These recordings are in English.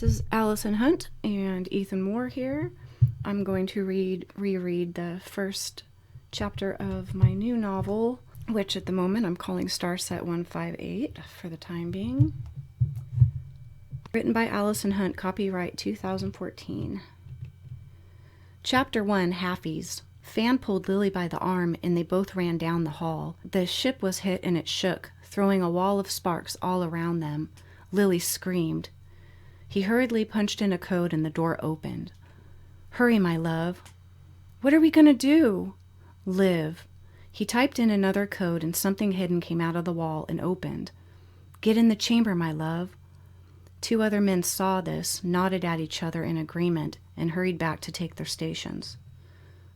This is Allison Hunt and Ethan Moore here. I'm going to reread the first chapter of my new novel, which at the moment I'm calling STARSET 158 for the time being. Written by Allison Hunt, copyright 2014. Chapter 1, Halfies. Fan pulled Lily by the arm and they both ran down the hall. The ship was hit and it shook, throwing a wall of sparks all around them. Lily screamed. He hurriedly punched in a code and the door opened. Hurry, my love. What are we going to do? Live. He typed in another code and something hidden came out of the wall and opened. Get in the chamber, my love. Two other men saw this, nodded at each other in agreement, and hurried back to take their stations.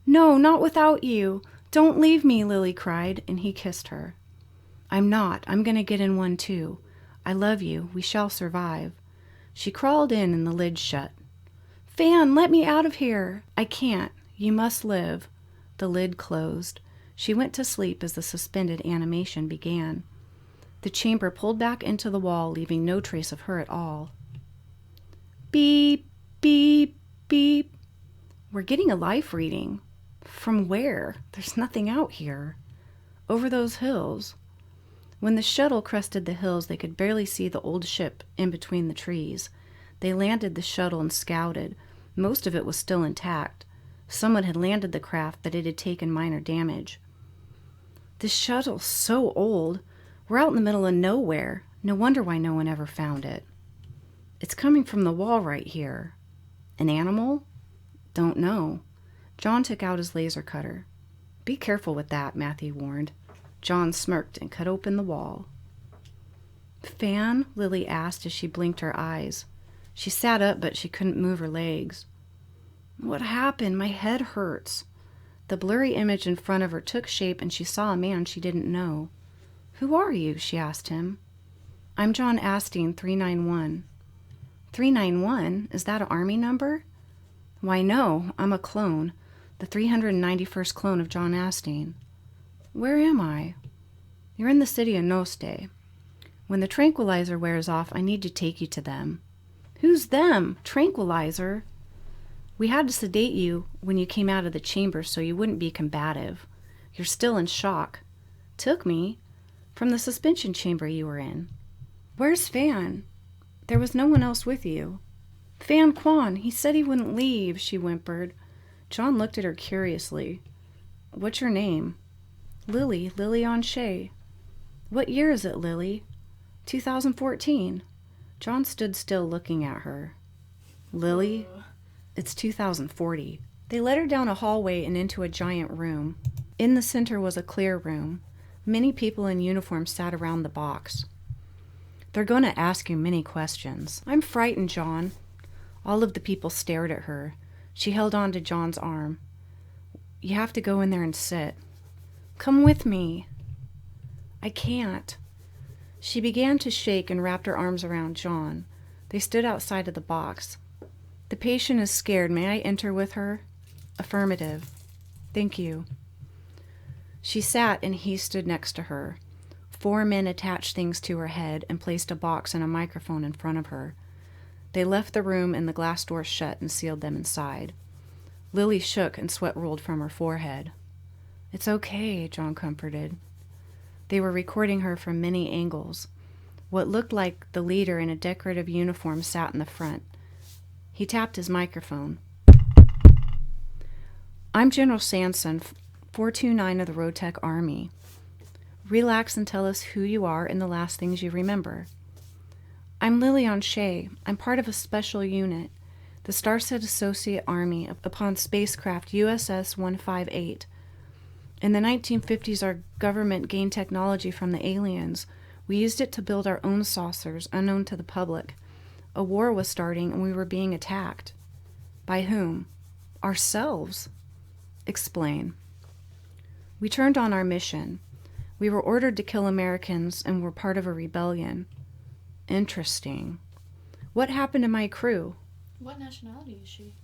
No, not without you. Don't leave me, Lily cried, and he kissed her. I'm not. I'm going to get in one too. I love you. We shall survive. She crawled in and the lid shut. Fan, let me out of here. I can't. You must live. The lid closed. She went to sleep as the suspended animation began. The chamber pulled back into the wall, leaving no trace of her at all. Beep, beep, beep. We're getting a life reading. From where? There's nothing out here. Over those hills. When the shuttle crested the hills, they could barely see the old ship in between the trees. They landed the shuttle and scouted. Most of it was still intact. Someone had landed the craft, but it had taken minor damage. This shuttle's so old. We're out in the middle of nowhere. No wonder why no one ever found it. It's coming from the wall right here. An animal? Don't know. John took out his laser cutter. Be careful with that, Matthew warned. John smirked and cut open the wall. Fan? Lily asked as she blinked her eyes. She sat up, but she couldn't move her legs. What happened? My head hurts. The blurry image in front of her took shape and she saw a man she didn't know. Who are you? She asked him. I'm John Asteen, 391. 391? Is that an army number? Why, no. I'm a clone. The 391st clone of John Asteen. Where am I? You're in the city of Noste. When the tranquilizer wears off, I need to take you to them. Who's them? Tranquilizer? We had to sedate you when you came out of the chamber so you wouldn't be combative. You're still in shock. Took me? From the suspension chamber you were in. Where's Fan? There was no one else with you. Fan Quan, he said he wouldn't leave, she whimpered. John looked at her curiously. What's your name? Lily Onshea. What year is it, Lily? 2014. John stood still looking at her. Lily? It's 2040. They led her down a hallway and into a giant room. In the center was a clear room. Many people in uniform sat around the box. They're going to ask you many questions. I'm frightened, John. All of the people stared at her. She held on to John's arm. You have to go in there and sit. Come with me. I can't. She began to shake and wrapped her arms around John. They stood outside of the box. The patient is scared. May I enter with her? Affirmative. Thank you. She sat and he stood next to her. 4 men attached things to her head and placed a box and a microphone in front of her. They left the room and the glass door shut and sealed them inside. Lily shook and sweat rolled from her forehead. It's okay, John comforted. They were recording her from many angles. What looked like the leader in a decorative uniform sat in the front. He tapped his microphone. I'm General Sanson, 429 of the Rotec Army. Relax and tell us who you are and the last things you remember. I'm Lily Onshea. I'm part of a special unit, the STARSET Associate Army upon spacecraft USS 158. In the 1950s, our government gained technology from the aliens. We used it to build our own saucers, unknown to the public. A war was starting and we were being attacked. By whom? Ourselves. Explain. We turned on our mission. We were ordered to kill Americans and were part of a rebellion. Interesting. What happened to my crew? What nationality is she?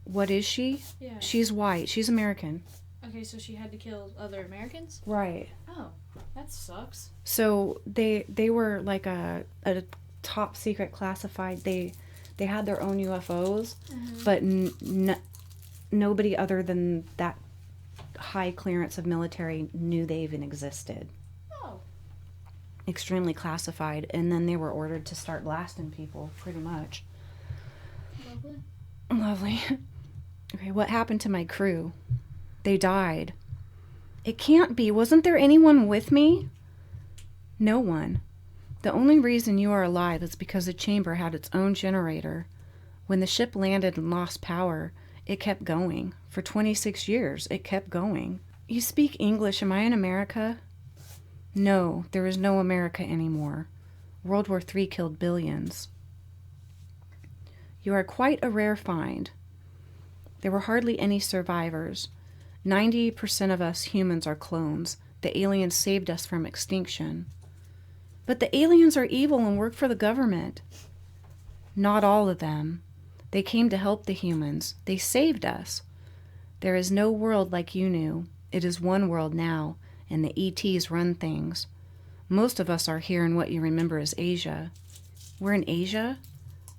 What is she? Yeah. She's white. She's American. Okay, so she had to kill other Americans? Right. Oh, that sucks. So they were like a top secret classified. They They had their own UFOs, but nobody other than that high clearance of military knew they even existed. Oh. Extremely classified, and then they were ordered to start blasting people, pretty much. Lovely. Lovely. Okay, what happened to my crew? They died. It can't be. Wasn't there anyone with me? No one. The only reason you are alive is because the chamber had its own generator. When the ship landed and lost power, it kept going. For 26 years, it kept going. You speak English. Am I in America? No, there is no America anymore. World War III killed billions. You are quite a rare find. There were hardly any survivors. 90% of us humans are clones. The aliens saved us from extinction. But the aliens are evil and work for the government. Not all of them. They came to help the humans. They saved us. There is no world like you knew. It is one world now, and the ETs run things. Most of us are here in what you remember as Asia. We're in Asia?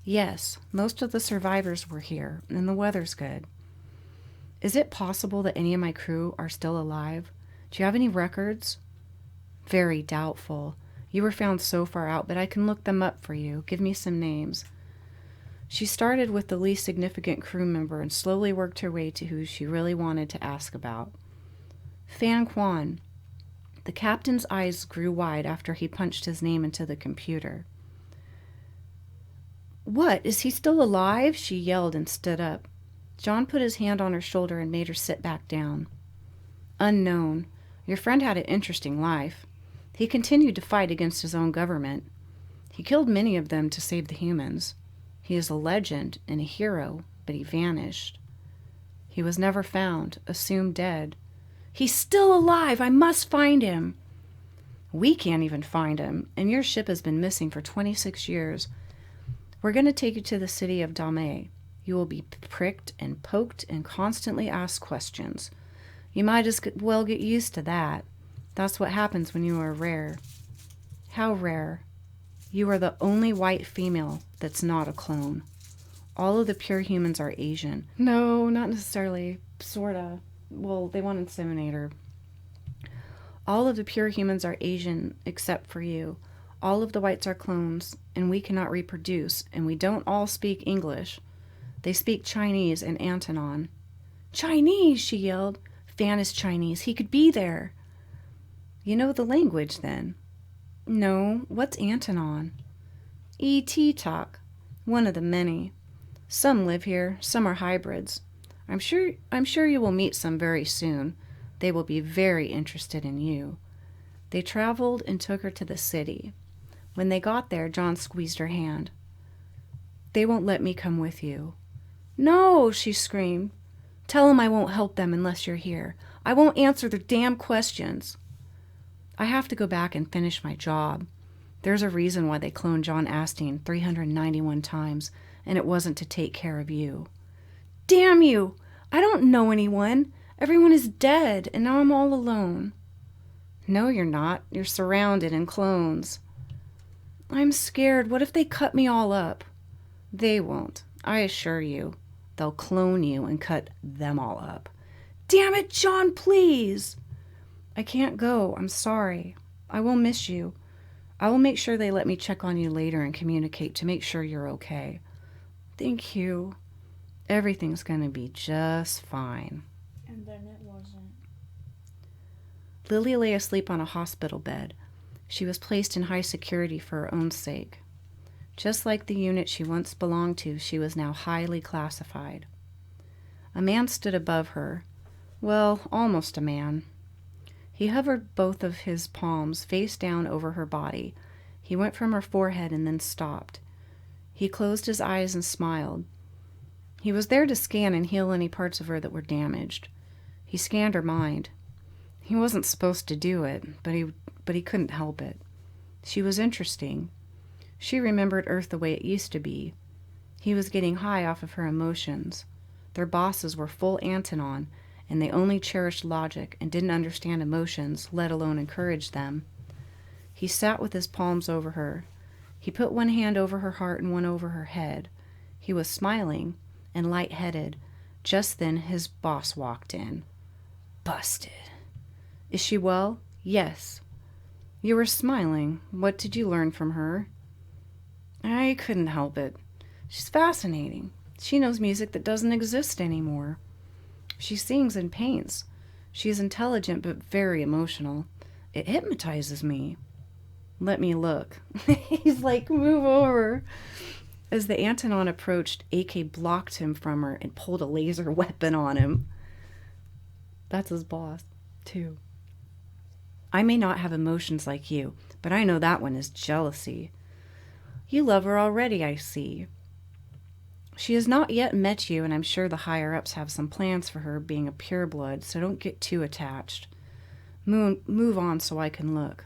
Yes, most of the survivors were here, and the weather's good. Is it possible that any of my crew are still alive? Do you have any records? Very doubtful. You were found so far out, but I can look them up for you. Give me some names. She started with the least significant crew member and slowly worked her way to who she really wanted to ask about. Fan Quan. The captain's eyes grew wide after he punched his name into the computer. What? Is he still alive? She yelled and stood up. John put his hand on her shoulder and made her sit back down. Unknown. Your friend had an interesting life. He continued to fight against his own government. He killed many of them to save the humans. He is a legend and a hero, but he vanished. He was never found, assumed dead. He's still alive! I must find him! We can't even find him, and your ship has been missing for 26 years. We're going to take you to the city of Dame. You will be pricked and poked and constantly asked questions. You might as well get used to that. That's what happens when you are rare. How rare? You are the only white female that's not a clone. All of the pure humans are Asian. No, not necessarily. Sorta. Well, they want to inseminate her. All of the pure humans are Asian except for you. All of the whites are clones, and we cannot reproduce, and we don't all speak English. They speak Chinese and Antonon. Chinese, she yelled. Fan is Chinese. He could be there. You know the language, then? No. What's Antonon? E.T. talk. One of the many. Some live here. Some are hybrids. I'm sure you will meet some very soon. They will be very interested in you. They traveled and took her to the city. When they got there, John squeezed her hand. They won't let me come with you. No, she screamed. Tell them I won't help them unless you're here. I won't answer their damn questions. I have to go back and finish my job. There's a reason why they cloned John Astin 391 times, and it wasn't to take care of you. Damn you! I don't know anyone. Everyone is dead, and now I'm all alone. No, you're not. You're surrounded in clones. I'm scared. What if they cut me all up? They won't. I assure you. They'll clone you and cut them all up. Damn it, John, please! I can't go. I'm sorry. I will miss you. I will make sure they let me check on you later and communicate to make sure you're okay. Thank you. Everything's going to be just fine. And then it wasn't. Lily lay asleep on a hospital bed. She was placed in high security for her own sake. Just like the unit she once belonged to, she was now highly classified. A man stood above her. Well, almost a man. He hovered both of his palms face down over her body. He went from her forehead and then stopped. He closed his eyes and smiled. He was there to scan and heal any parts of her that were damaged. He scanned her mind. He wasn't supposed to do it, but he couldn't help it. She was interesting. She remembered Earth the way it used to be. He was getting high off of her emotions. Their bosses were full Antonon, and they only cherished logic and didn't understand emotions, let alone encourage them. He sat with his palms over her. He put one hand over her heart and one over her head. He was smiling and lightheaded. Just then his boss walked in. Busted. Is she well? Yes. You were smiling. What did you learn from her? I couldn't help it. She's fascinating. She knows music that doesn't exist anymore. She sings and paints. She's intelligent but very emotional. It hypnotizes me. Let me look. He's like, move over. As the Antonon approached, AK blocked him from her and pulled a laser weapon on him. That's his boss, too. I may not have emotions like you, but I know that one is jealousy. You love her already, I see. She has not yet met you, and I'm sure the higher-ups have some plans for her being a pureblood, so don't get too attached. Move on so I can look.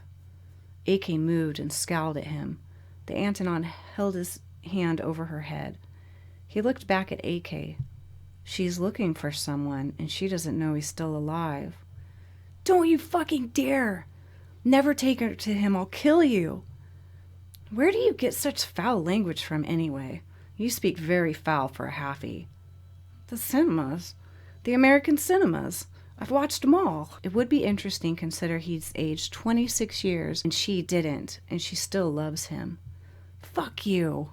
AK moved and scowled at him. The Antonon held his hand over her head. He looked back at AK. She's looking for someone, and she doesn't know he's still alive. Don't you fucking dare! Never take her to him, I'll kill you! Where do you get such foul language from anyway? You speak very foul for a halfie. The cinemas. The American cinemas. I've watched them all. It would be interesting consider he's aged 26 years and she didn't, and she still loves him. Fuck you.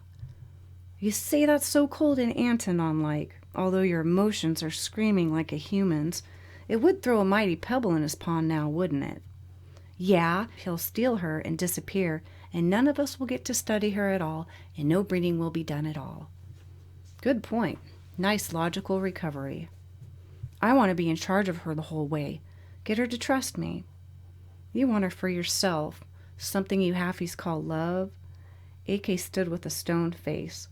You say that so cold and Antonon-like, although your emotions are screaming like a human's. It would throw a mighty pebble in his pond now, wouldn't it? Yeah, he'll steal her and disappear, and none of us will get to study her at all, and no breeding will be done at all. Good point. Nice logical recovery. I want to be in charge of her the whole way. Get her to trust me. You want her for yourself, something you halfies call love. AK stood with a stoned face.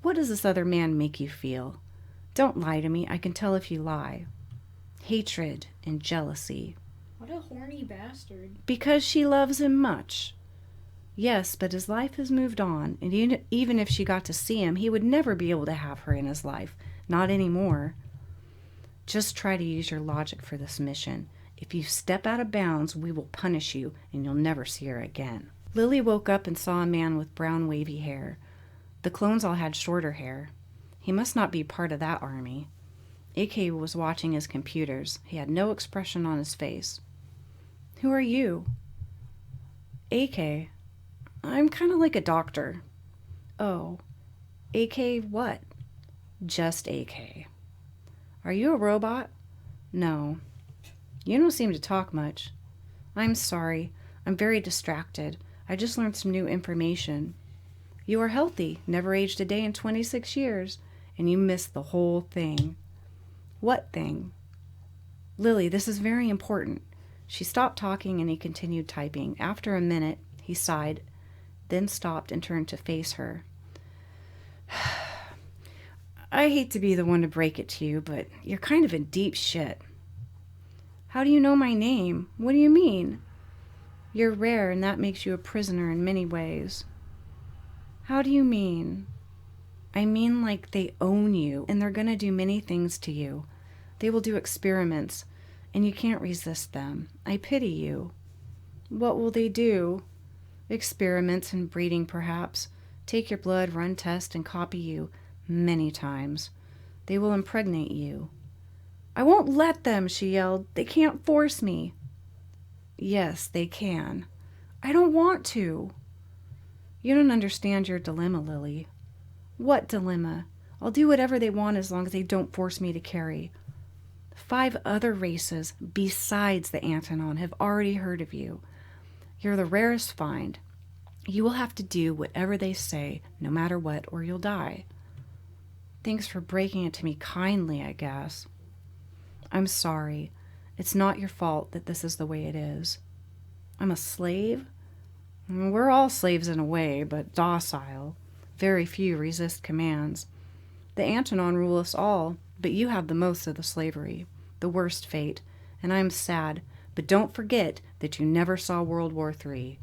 What does this other man make you feel? Don't lie to me. I can tell if you lie. Hatred and jealousy. What a horny bastard. Because she loves him much. Yes, but his life has moved on, and even if she got to see him, he would never be able to have her in his life. Not anymore. Just try to use your logic for this mission. If you step out of bounds, we will punish you, and you'll never see her again. Lily woke up and saw a man with brown wavy hair. The clones all had shorter hair. He must not be part of that army. AK was watching his computers. He had no expression on his face. Who are you? AK. I'm kind of like a doctor. Oh. AK what? Just AK. Are you a robot? No. You don't seem to talk much. I'm sorry. I'm very distracted. I just learned some new information. You are healthy, never aged a day in 26 years, and you missed the whole thing. What thing? Lily, this is very important. She stopped talking and he continued typing. After a minute, he sighed, then stopped and turned to face her. I hate to be the one to break it to you, but you're kind of in deep shit. How do you know my name? What do you mean? You're rare, and that makes you a prisoner in many ways. How do you mean? I mean like they own you, and they're gonna do many things to you. They will do experiments, and you can't resist them. I pity you. What will they do? Experiments and breeding, perhaps. Take your blood, run tests, and copy you many times. They will impregnate you. I won't let them, she yelled. They can't force me. Yes, they can. I don't want to. You don't understand your dilemma, Lily. What dilemma? I'll do whatever they want as long as they don't force me to carry. 5 other races besides the Antonon have already heard of you. You're the rarest find. You will have to do whatever they say, no matter what, or you'll die. Thanks for breaking it to me kindly, I guess. I'm sorry. It's not your fault that this is the way it is. I'm a slave? We're all slaves in a way, but docile. Very few resist commands. The Antonon rule us all, but you have the most of the slavery, the worst fate, and I'm sad, but don't forget that you never saw World War III.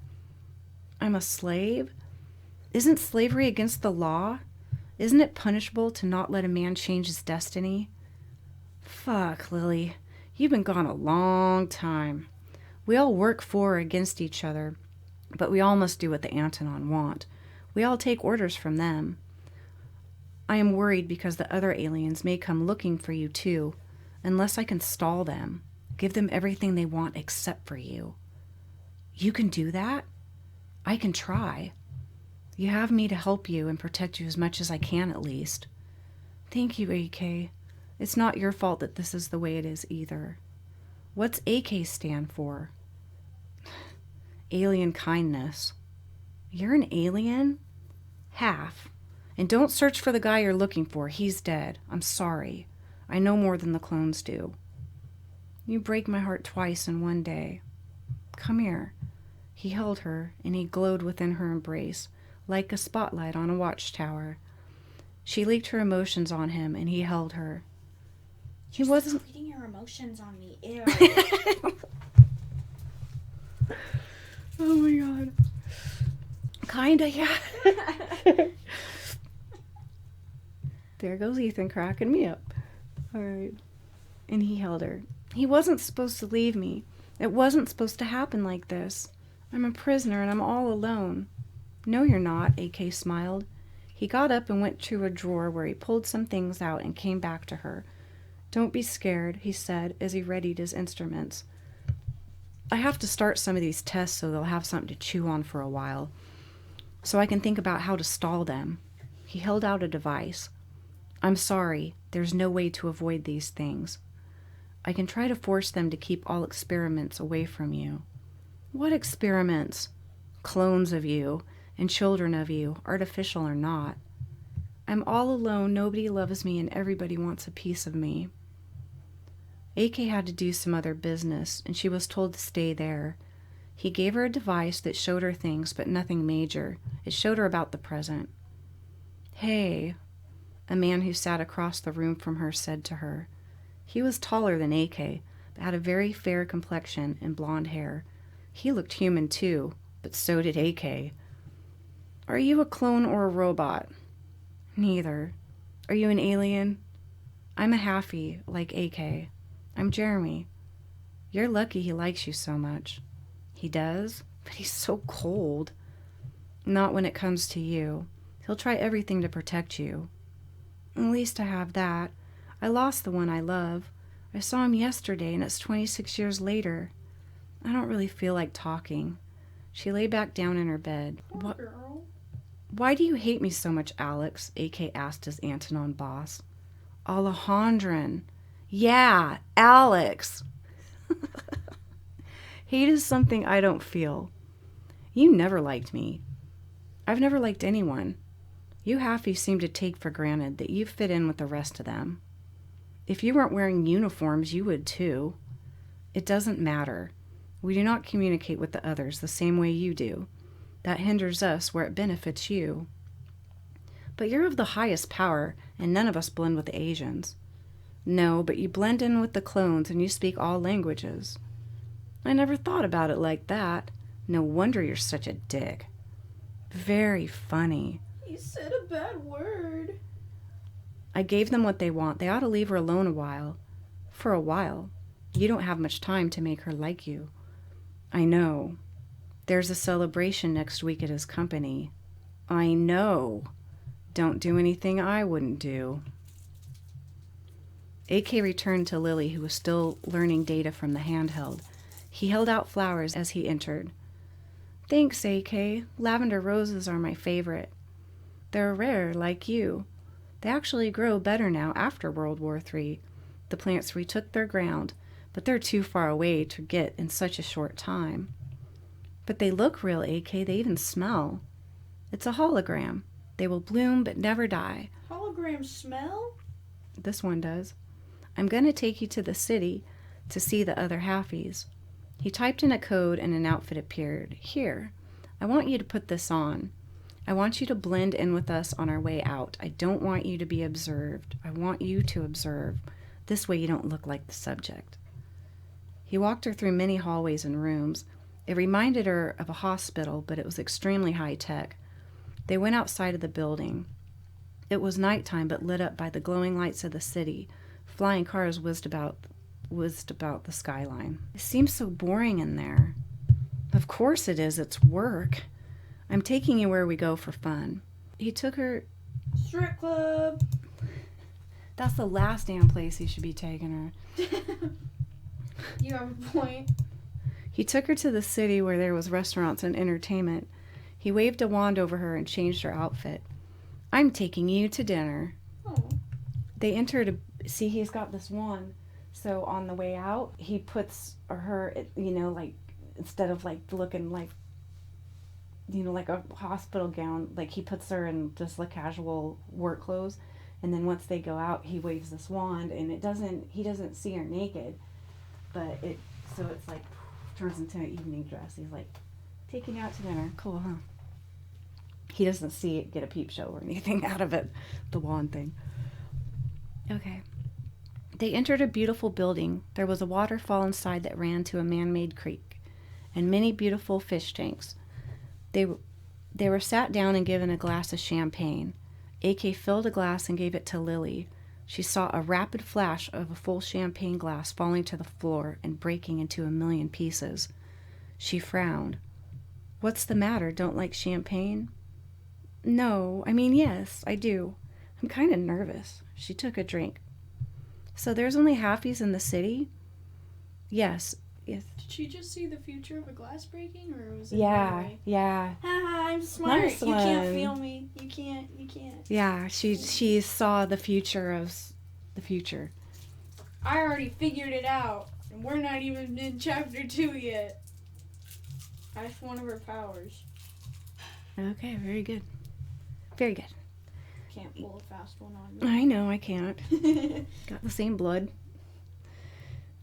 I'm a slave? Isn't slavery against the law? Isn't it punishable to not let a man change his destiny? Fuck, Lily. You've been gone a long time. We all work for or against each other, but we all must do what the Antonon want. We all take orders from them. I am worried because the other aliens may come looking for you too, unless I can stall them, give them everything they want except for you. You can do that? I can try. You have me to help you and protect you as much as I can, at least. Thank you, AK. It's not your fault that this is the way it is either. What's AK stand for? Alien kindness. You're an alien? Half. And don't search for the guy you're looking for. He's dead. I'm sorry. I know more than the clones do. You break my heart twice in one day. Come here. He held her, and he glowed within her embrace, like a spotlight on a watchtower. She leaked her emotions on him, and he held her. He wasn't reading your emotions on me. Ew. Oh my god. Kinda, yeah. There goes Ethan cracking me up. Alright. And he held her. He wasn't supposed to leave me. It wasn't supposed to happen like this. I'm a prisoner and I'm all alone. No, you're not, AK smiled. He got up and went to a drawer where he pulled some things out and came back to her. Don't be scared, he said as he readied his instruments. I have to start some of these tests so they'll have something to chew on for a while, so I can think about how to stall them. He held out a device. I'm sorry, there's no way to avoid these things. I can try to force them to keep all experiments away from you. What experiments? Clones of you and children of you, artificial or not. I'm all alone, nobody loves me, and everybody wants a piece of me. AK had to do some other business, and she was told to stay there. He gave her a device that showed her things, but nothing major. It showed her about the present. Hey, a man who sat across the room from her said to her. He was taller than AK, but had a very fair complexion and blonde hair. He looked human too, but so did AK. Are you a clone or a robot? Neither. Are you an alien? I'm a Halfie, like AK. I'm Jeremy. You're lucky he likes you so much. He does? But he's so cold. Not when it comes to you. He'll try everything to protect you. At least I have that. I lost the one I love. I saw him yesterday, and it's 26 years later. I don't really feel like talking. She lay back down in her bed. Poor girl. Why do you hate me so much, Alex? AK asked his Antonon boss. Alejandrin. Yeah, Alex. Hate is something I don't feel. You never liked me. I've never liked anyone. You Halfies seem to take for granted that you fit in with the rest of them. If you weren't wearing uniforms, you would too. It doesn't matter. We do not communicate with the others the same way you do. That hinders us where it benefits you. But you're of the highest power, and none of us blend with the Asians. No, but you blend in with the clones and you speak all languages. I never thought about it like that. No wonder you're such a dick. Very funny. He said a bad word. I gave them what they want. They ought to leave her alone a while. For a while. You don't have much time to make her like you. I know. There's a celebration next week at his company. I know. Don't do anything I wouldn't do. AK returned to Lily, who was still learning data from the handheld. He held out flowers as he entered. Thanks, AK. Lavender roses are my favorite. They're rare, like you. They actually grow better now after World War III. The plants retook their ground, but they're too far away to get in such a short time. But they look real, AK. They even smell. It's a hologram. They will bloom but never die. Hologram smell? This one does. I'm going to take you to the city to see the other Halfies. He typed in a code and an outfit appeared. Here, I want you to put this on. I want you to blend in with us on our way out. I don't want you to be observed. I want you to observe. This way you don't look like the subject. He walked her through many hallways and rooms. It reminded her of a hospital, but it was extremely high-tech. They went outside of the building. It was nighttime, but lit up by the glowing lights of the city. Flying cars whizzed about the skyline. It seems so boring in there. Of course it is. It's work. I'm taking you where we go for fun. He took her Strip club. That's the last damn place he should be taking her. You have a point. He took her to the city where there was restaurants and entertainment. He waved a wand over her and changed her outfit. I'm taking you to dinner. Oh. They entered see, he's got this wand. So on the way out, he puts her, like, instead of, like, looking like, like a hospital gown, like, he puts her in just, like, casual work clothes. And then once they go out, he waves this wand, and he doesn't see her naked. But so it's, like, turns into an evening dress. He's, like, taking you out to dinner. Cool, huh? He doesn't see it, get a peep show or anything out of it, the wand thing. Okay. They entered a beautiful building. There was a waterfall inside that ran to a man-made creek, and many beautiful fish tanks. They were sat down and given a glass of champagne. AK filled a glass and gave it to Lily. She saw a rapid flash of a full champagne glass falling to the floor and breaking into a million pieces. She frowned. What's the matter? Don't like champagne? No, yes, I do. I'm kind of nervous. She took a drink. So there's only Halfies in the city? Yes. Did she just see the future of a glass breaking, or was it Yeah. Haha, I'm smart. Nice you can't one. feel me. You can't. Yeah, she saw the future of the future. I already figured it out, and we're not even in chapter 2 yet. That's one of her powers. Okay, very good. Very good. Can't pull a fast one on me. I know, I can't. Got the same blood.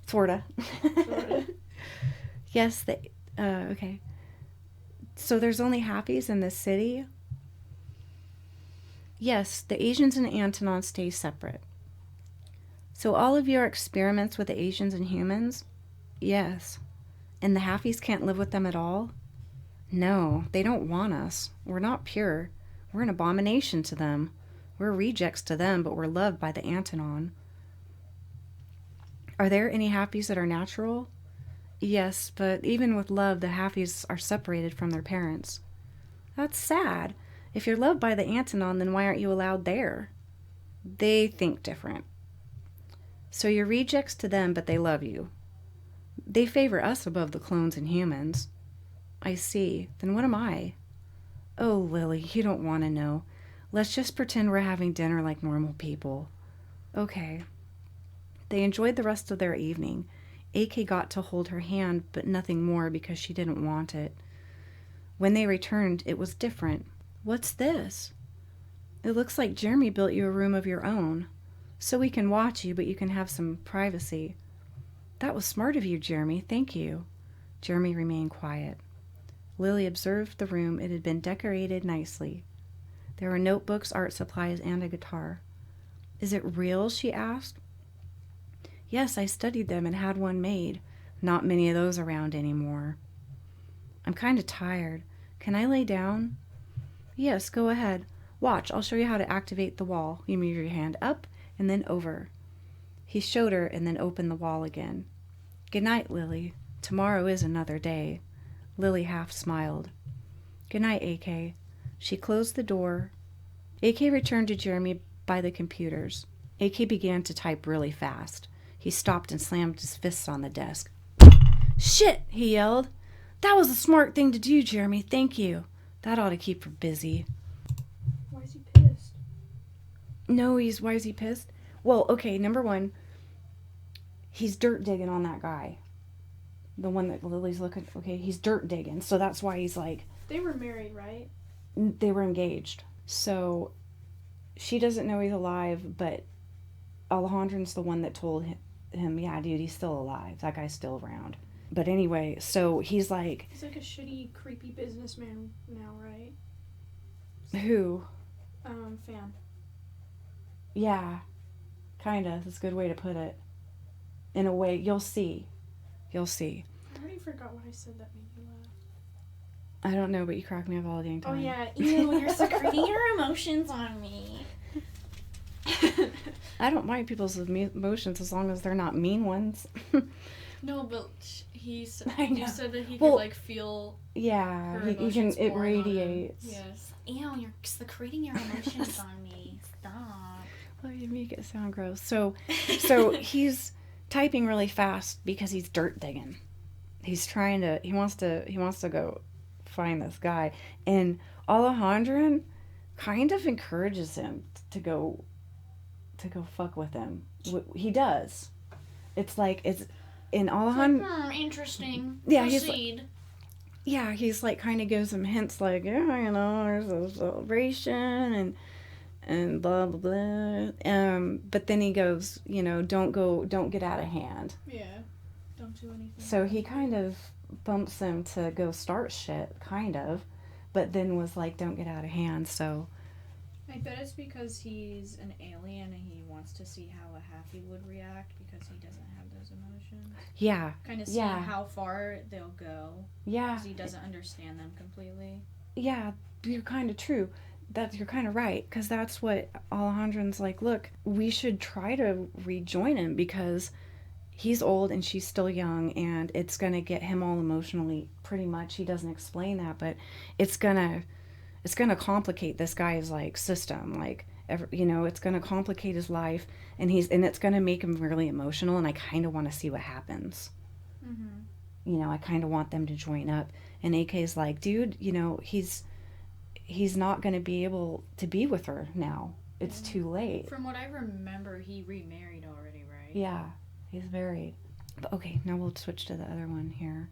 Sorta. Yes, okay. So there's only Halfies in this city? Yes, the Asians and Antonon stay separate. So all of your experiments with the Asians and humans? Yes. And the Halfies can't live with them at all? No, they don't want us. We're not pure. We're an abomination to them. We're rejects to them, but we're loved by the Antonon. Are there any Halfies that are natural? Yes, but even with love, the Halfies are separated from their parents. That's sad. If you're loved by the Antonon, then why aren't you allowed there? They think different. So you're rejects to them, but they love you. They favor us above the clones and humans. I see. Then what am I? Oh, Lily, you don't want to know. Let's just pretend we're having dinner like normal people. Okay. They enjoyed the rest of their evening. AK got to hold her hand, but nothing more because she didn't want it. When they returned, it was different. What's this? It looks like Jeremy built you a room of your own. So we can watch you, but you can have some privacy. That was smart of you, Jeremy. Thank you. Jeremy remained quiet. Lily observed the room. It had been decorated nicely. There were notebooks, art supplies, and a guitar. Is it real? She asked. Yes, I studied them and had one made. Not many of those around anymore. I'm kind of tired. Can I lay down? Yes, go ahead. Watch, I'll show you how to activate the wall. You move your hand up and then over. He showed her and then opened the wall again. Good night, Lily. Tomorrow is another day. Lily half smiled. Good night, AK. She closed the door. AK returned to Jeremy by the computers. AK began to type really fast. He stopped and slammed his fists on the desk. Shit, he yelled. That was a smart thing to do, Jeremy. Thank you. That ought to keep her busy. Why is he pissed? No, why is he pissed? Well, okay, number one, he's dirt digging on that guy. The one that Lily's looking for. Okay, he's dirt digging, so that's why he's like... They were married, right? They were engaged. So she doesn't know he's alive, but Alejandro's the one that told him, yeah, dude, he's still alive. That guy's still around. But anyway, so he's like... He's like a shitty, creepy businessman now, right? Who? Fan. Yeah, kinda. That's a good way to put it. In a way, you'll see. You'll see. I already forgot what I said that made you laugh. I don't know, but you crack me up all the dang time. Oh yeah, ew, you're secreting your emotions on me. I don't mind people's emotions as long as they're not mean ones. No, but you said that he Well, could like feel. Yeah, her he can. emotions It pouring on him. radiates. Yes. Ew, you're secreting your emotions on me. Stop. Well, you make it sound gross. So he's typing really fast because he's dirt digging. He wants to go find this guy, and Alejandro kind of encourages him to go fuck with him. He does. It's like it's in Alejandro. Interesting. Yeah, Proceed. he's like kind of gives him hints like, yeah, there's a celebration and blah blah blah. But then he goes, don't get out of hand. Yeah. Don't do anything. So he kind of bumps him to go start shit, kind of, but then was like, don't get out of hand. So I bet it's because he's an alien and he wants to see how a Halfie would react because he doesn't have those emotions. yeah, Kind of see how far they'll go. yeah, Because he doesn't understand them completely. yeah. You're kind of true. You're kind of right, because that's what Alejandro's like. Look, we should try to rejoin him because he's old and she's still young, and it's gonna get him all emotionally. Pretty much, he doesn't explain that, but it's gonna complicate this guy's like system. Like, it's gonna complicate his life, and it's gonna make him really emotional. And I kind of want to see what happens. Mm-hmm. I kind of want them to join up. And AK's like, dude, he's not going to be able to be with her now. It's too late. From what I remember, he remarried already, right? Yeah, he's married. But okay, now we'll switch to the other one here.